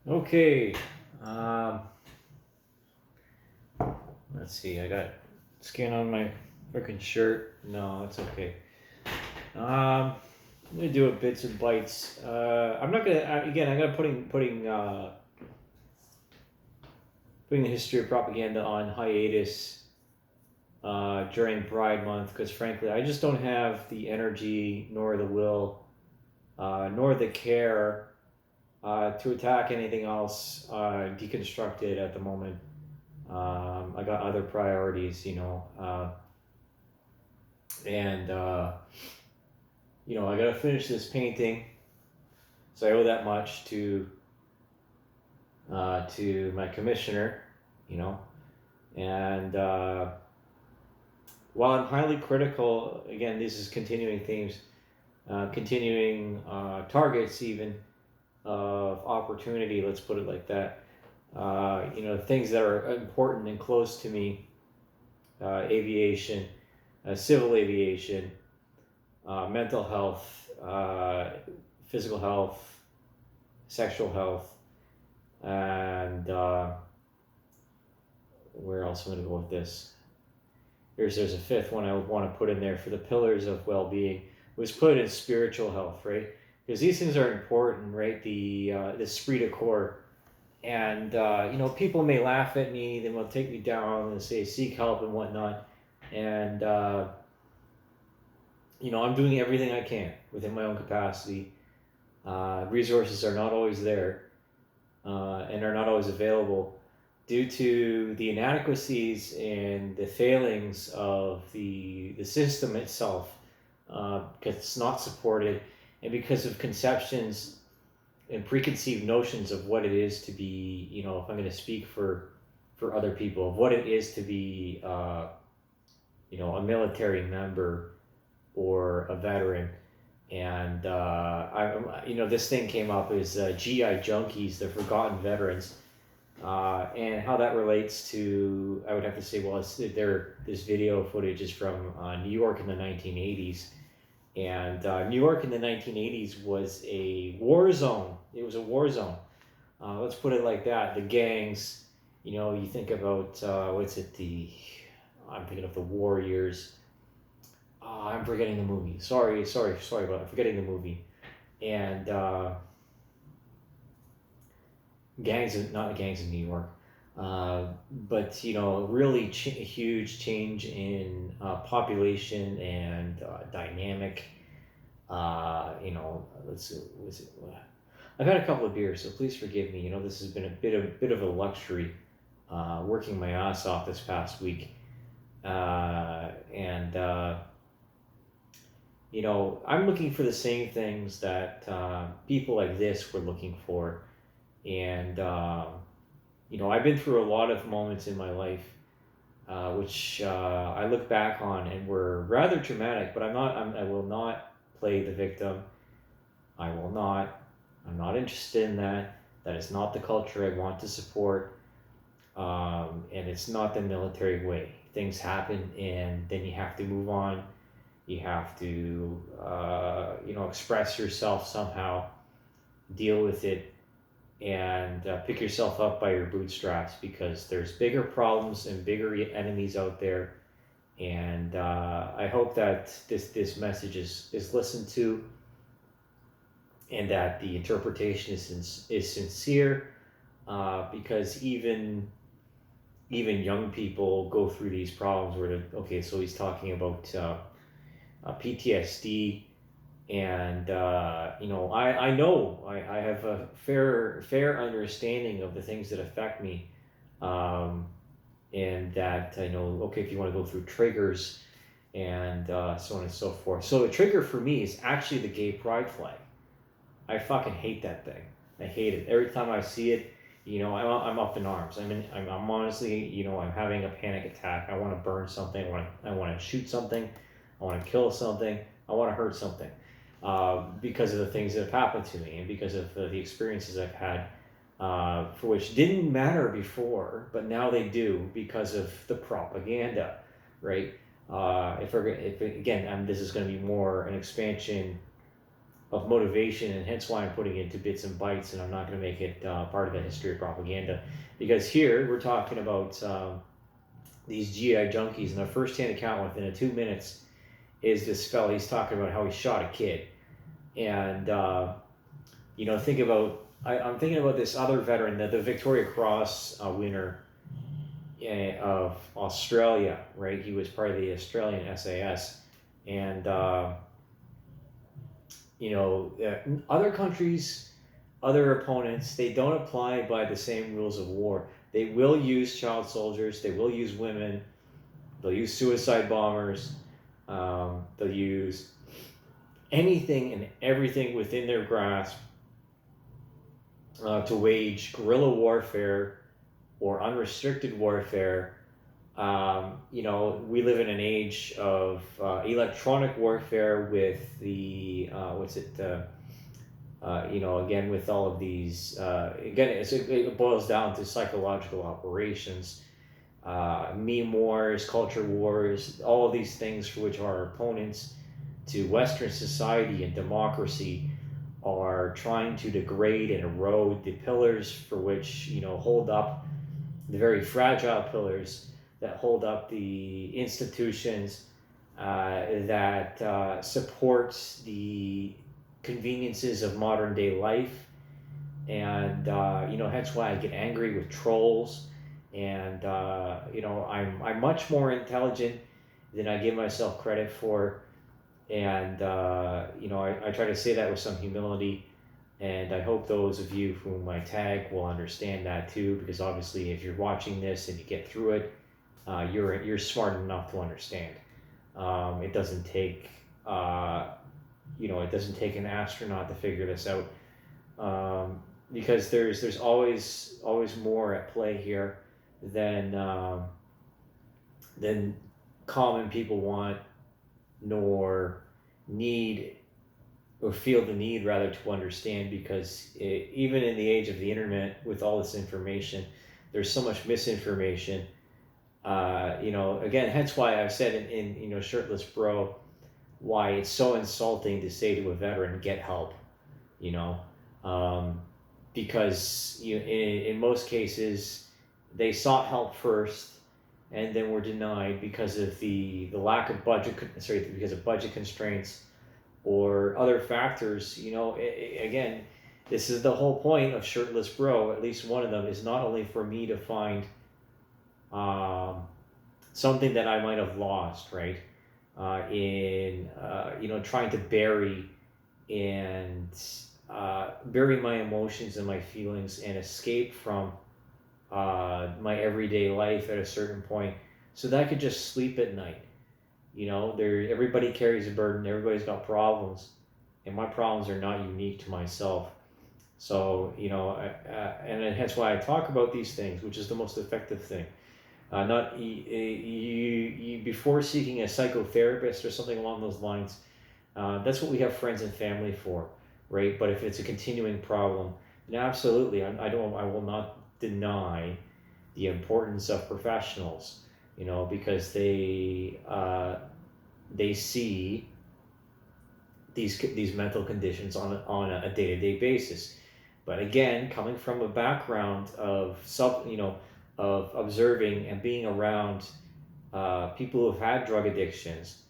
Okay. Um, let's see. I got skin on my freaking shirt. No, it's okay. Um, I'm gonna do a bits and bytes. I'm not gonna. Again, I'm gonna putting the history of propaganda on hiatus during Pride Month because frankly, I just don't have the energy nor the will nor the care to attack anything else deconstructed at the moment. I got other priorities, and I gotta finish this painting, so I owe that much to my commissioner, you know, and while I'm highly critical, again, this is continuing themes, continuing targets even of opportunity. Let's put it like that. Things that are important and close to me: aviation, civil aviation, mental health, physical health, sexual health, and where else am I going to go with this? There's a fifth one I would want to put in there for the pillars of well-being. Was put in spiritual health, right? Because these things are important, right? The esprit de corps, and people may laugh at me, they will take me down and say seek help and whatnot, and I'm doing everything I can within my own capacity. Resources are not always there and are not always available due to the inadequacies and the failings of the system itself, because it's not supported, and because of conceptions and preconceived notions of what it is to be, if I'm going to speak for other people, of what it is to be, a military member or a veteran. And this thing came up is GI Junkies, the Forgotten Veterans, and how that relates to, I would have to say, well, this video footage is from New York in the 1980s, and New York in the 1980s was a war zone. It was a war zone. Let's put it like that. The gangs, you think about what's it? I'm thinking of the Warriors. I'm forgetting the movie. Sorry about it. Forgetting the movie. And not gangs in New York, but really huge change in population and dynamic. Let's see, was it? I've had a couple of beers, so please forgive me. This has been a bit of a luxury, working my ass off this past week, and I'm looking for the same things that people like this were looking for, and I've been through a lot of moments in my life, which I look back on and were rather traumatic. But I will not play the victim. I will not. I'm not interested in that. That is not the culture I want to support, and it's not the military way. Things happen, and then you have to move on. You have to, express yourself somehow, deal with it, and pick yourself up by your bootstraps because there's bigger problems and bigger enemies out there. And I hope that this message is listened to, and that the interpretation is sincere, because even young people go through these problems where okay, so he's talking about PTSD, and I know I have a fair understanding of the things that affect me, um, and that I know, okay, if you want to go through triggers and so on and so forth. So a trigger for me is actually the gay pride flag. I fucking hate that thing. I hate it every time I see it. I'm up in arms. I'm honestly, I'm having a panic attack. I want to burn something. I want to shoot something. I want to kill something. I want to hurt something, because of the things that have happened to me and because of the experiences I've had, for which didn't matter before, but now they do because of the propaganda, right? If again, this is going to be more an expansion of motivation, and hence why I'm putting it into bits and bytes, and I'm not going to make it part of the history of propaganda, because here we're talking about these GI junkies, and the first-hand account within 2 minutes is this fella. He's talking about how he shot a kid, and think about. I'm thinking about this other veteran, the Victoria Cross winner of Australia, right? He was part of the Australian SAS, and other countries, other opponents, they don't apply by the same rules of war. They will use child soldiers. They will use women. They'll use suicide bombers. They'll use anything and everything within their grasp to wage guerrilla warfare or unrestricted warfare. We live in an age of electronic warfare with the again, with all of these, it boils down to psychological operations, meme wars, culture wars, all of these things for which our opponents to Western society and democracy are trying to degrade and erode the pillars for which, hold up the very fragile pillars that hold up the institutions that supports the conveniences of modern day life. And hence why I get angry with trolls. And I'm much more intelligent than I give myself credit for. And I try to say that with some humility. And I hope those of you whom I tag will understand that too, because obviously if you're watching this and you get through it, you're smart enough to understand. It doesn't take an astronaut to figure this out, because there's always more at play here than common people want, nor need, or feel the need rather, to understand, because even in the age of the internet, with all this information, there's so much misinformation. Again, hence why I've said in Shirtless Bro, why it's so insulting to say to a veteran, get help, because in most cases they sought help first and then were denied because of the lack of because of budget constraints or other factors. Again, this is the whole point of Shirtless Bro. At least one of them is not only for me to find something that I might have lost, right? In trying to bury my emotions and my feelings and escape from my everyday life at a certain point, so that I could just sleep at night. Everybody carries a burden. Everybody's got problems, and my problems are not unique to myself. So and hence why I talk about these things, which is the most effective thing. Not you before seeking a psychotherapist or something along those lines. That's what we have friends and family for, right? But if it's a continuing problem, then absolutely, I will not deny the importance of professionals, because they see these mental conditions on a day-to-day basis. But again, coming from a background of of observing and being around people who've had drug addictions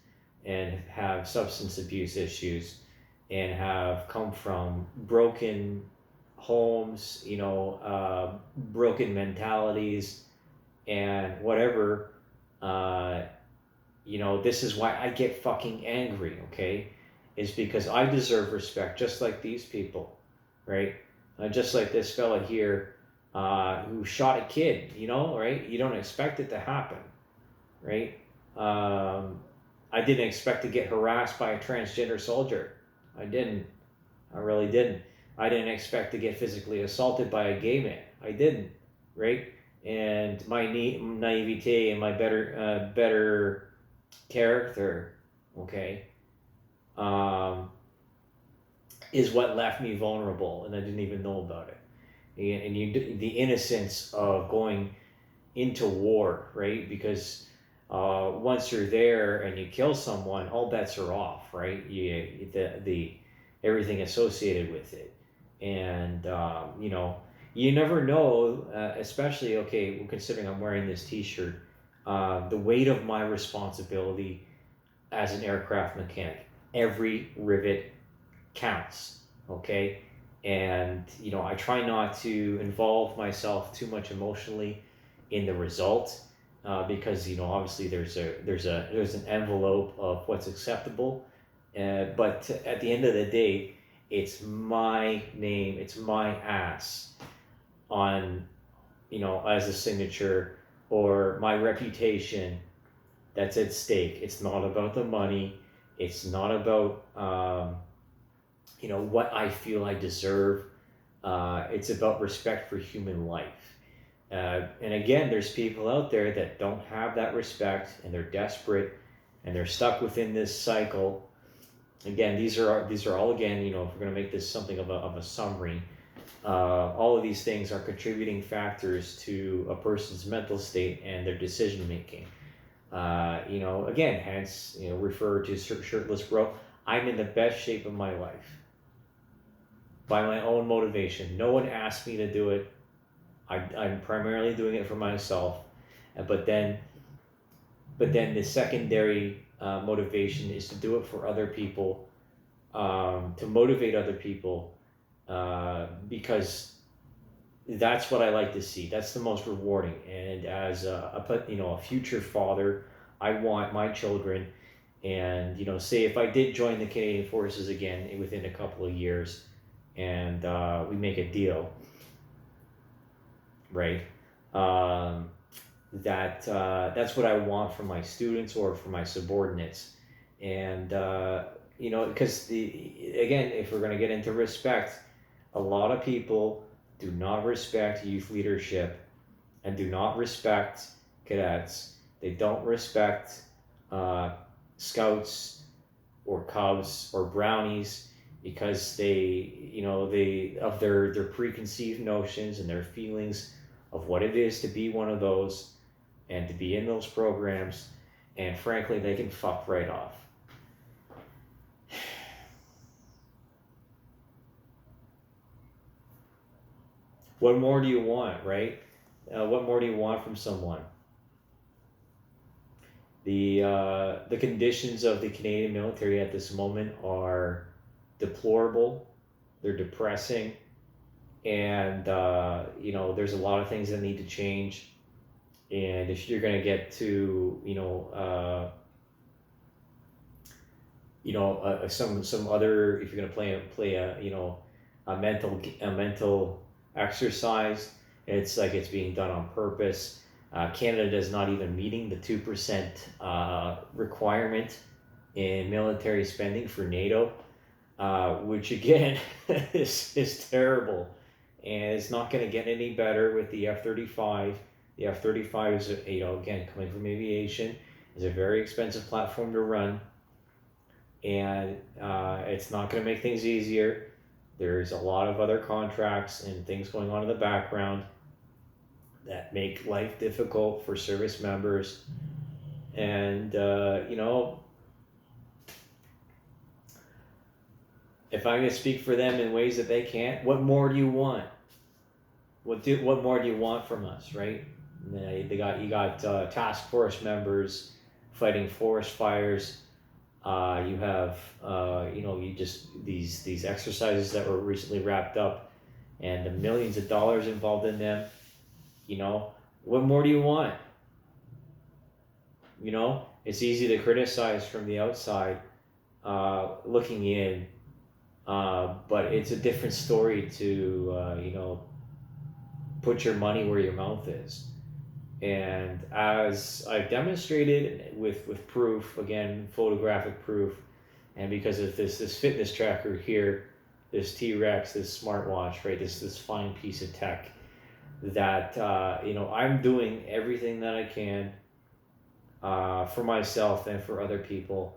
and have substance abuse issues and have come from broken homes, broken mentalities and whatever, this is why I get fucking angry, okay? Is because I deserve respect just like these people, right? Just like this fella here who shot a kid, right? You don't expect it to happen, right? I didn't expect to get harassed by a transgender soldier. I didn't. I really didn't. I didn't expect to get physically assaulted by a gay man. I didn't, right? And my naivete and my better character, okay, is what left me vulnerable, and I didn't even know about it. And the innocence of going into war, right? Because once you're there and you kill someone, all bets are off, right? everything associated with it. And you never know, especially, okay, well, considering I'm wearing this T-shirt, the weight of my responsibility as an aircraft mechanic. Every rivet counts, okay? And I try not to involve myself too much emotionally in the result, because obviously there's an envelope of what's acceptable, but at the end of the day, it's my name, it's my ass on, as a signature, or my reputation that's at stake. It's not about the money. It's not about what I feel I deserve. It's about respect for human life. And again, there's people out there that don't have that respect, and they're desperate, and they're stuck within this cycle. Again, these are all, again, if we're going to make this something of a summary, all of these things are contributing factors to a person's mental state and their decision making. Again, hence, refer to Shirtless Bro. I'm in the best shape of my life by my own motivation. No one asked me to do it. I'm primarily doing it for myself. But then the secondary motivation is to do it for other people, to motivate other people, because that's what I like to see. That's the most rewarding. And as a future father, I want my children, and say if I did join the Canadian Forces again within a couple of years, and we make a deal, right? That's what I want for my students or for my subordinates, and because again, if we're going to get into respect, a lot of people do not respect youth leadership and do not respect cadets. They don't respect scouts or cubs or brownies, because they of their preconceived notions and their feelings of what it is to be one of those and to be in those programs, and frankly, they can fuck right off. What more do you want, right? What more do you want from someone? The conditions of the Canadian military at this moment are deplorable. They're depressing, and there's a lot of things that need to change. And if you're going to get to some other, if you're going to play a mental exercise, it's like it's being done on purpose. Canada is not even meeting the 2% requirement in military spending for NATO, which again is terrible, and it's not going to get any better with the F-35. The F-35 is, again, coming from aviation, is a very expensive platform to run, and it's not going to make things easier. There's a lot of other contracts and things going on in the background that make life difficult for service members. And, if I'm going to speak for them in ways that they can't, what more do you want? What more do you want from us, right? You got task force members fighting forest fires. You have these exercises that were recently wrapped up, and the millions of dollars involved in them. What more do you want? It's easy to criticize from the outside, looking in, but it's a different story to put your money where your mouth is. And as I've demonstrated with proof, again, photographic proof, and because of this fitness tracker here, this T-Rex, this smartwatch, right, this fine piece of tech, that I'm doing everything that I can for myself and for other people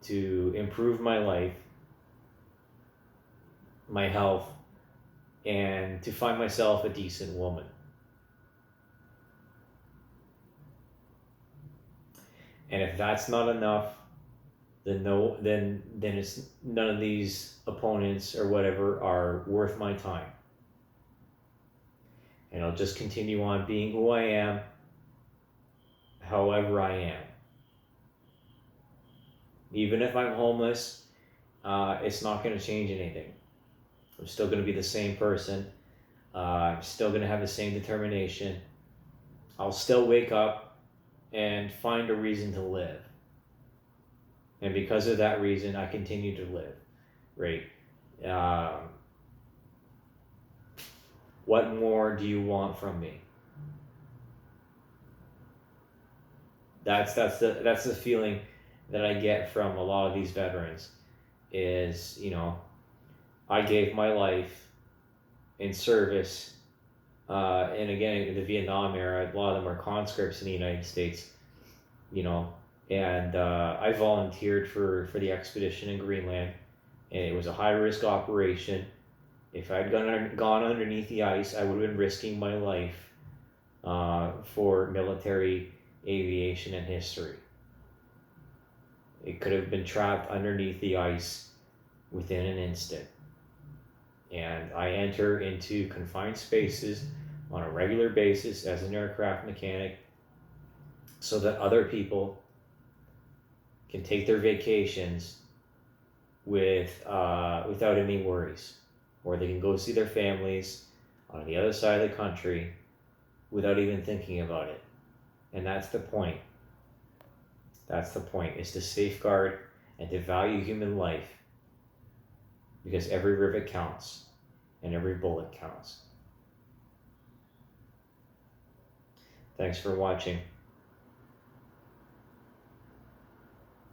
to improve my life, my health, and to find myself a decent woman. And if that's not enough, then no, then it's none of these opponents or whatever are worth my time. And I'll just continue on being who I am, however I am. Even if I'm homeless, it's not going to change anything. I'm still going to be the same person. I'm still going to have the same determination. I'll still wake up and find a reason to live. And because of that reason, I continue to live, right? What more do you want from me? That's the feeling that I get from a lot of these veterans is, I gave my life in service, and again, in the Vietnam era, a lot of them are conscripts in the United States, and I volunteered for the expedition in Greenland, and it was a high risk operation. If I'd gone underneath the ice, I would have been risking my life for military aviation and history. It could have been trapped underneath the ice within an instant. And I enter into confined spaces on a regular basis as an aircraft mechanic so that other people can take their vacations without any worries, or they can go see their families on the other side of the country without even thinking about it. And that's the point. That's the point, is to safeguard and to value human life, because every rivet counts and every bullet counts. Thanks for watching.